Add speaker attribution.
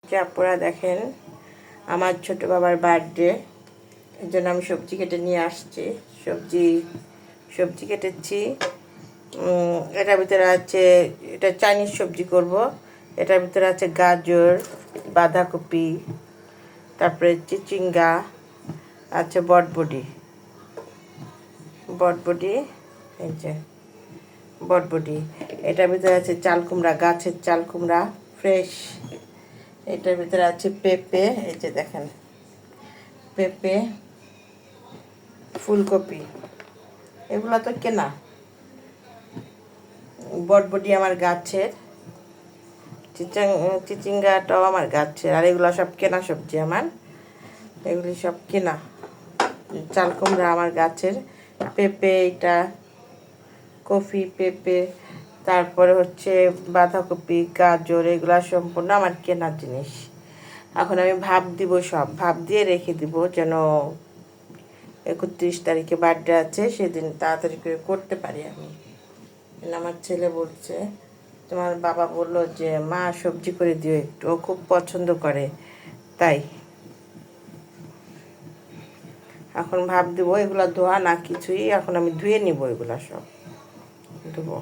Speaker 1: যে আপনারা দেখেন আমার ছোট বাবার বার্থডে, এর জন্য আমি সবজি কেটে নিয়ে আসছি। সবজি কেটেছি। এটার ভিতরে আছে, এটা চাইনিজ সবজি করব। এটার ভিতরে আছে গাজর, বাঁধাকপি, তারপরে চিচিঙ্গা, আছে বটবটি, এই যে বটবটি। এটার ভিতরে আছে চাল কুমড়া, গাছের চাল কুমড়া ফ্রেশ। এটার ভিতরে আছে পেঁপে, এই যে দেখেন পেঁপে, ফুলকপি, এগুলো তো কেনা। বটবটি আমার গাছের, চিচিঙ্গাটাও আমার গাছের, আর এগুলো সব কেনা সবজি আমার, এগুলি সব কেনা। চাল কুমড়া আমার গাছের, পেঁপে, এটা কফি পেঁপে, তারপরে হচ্ছে বাঁধাকপি, গাজর, এগুলো সম্পূর্ণ আমার কেনার জিনিস। এখন আমি ভাপ দিব, সব ভাপ দিয়ে রেখে দিব, যেন 31 তারিখে বার্থডে আছে, সেদিন তাড়াতাড়ি করে করতে পারি আমি। আমার ছেলে বলছে, তোমার বাবা বললো যে মা সবজি করে দিও একটু, ও খুব পছন্দ করে, তাই এখন ভাব দিব। এগুলো ধোয়া না কিছুই, এখন আমি ধুয়ে নিব, এগুলা সব ধুবো।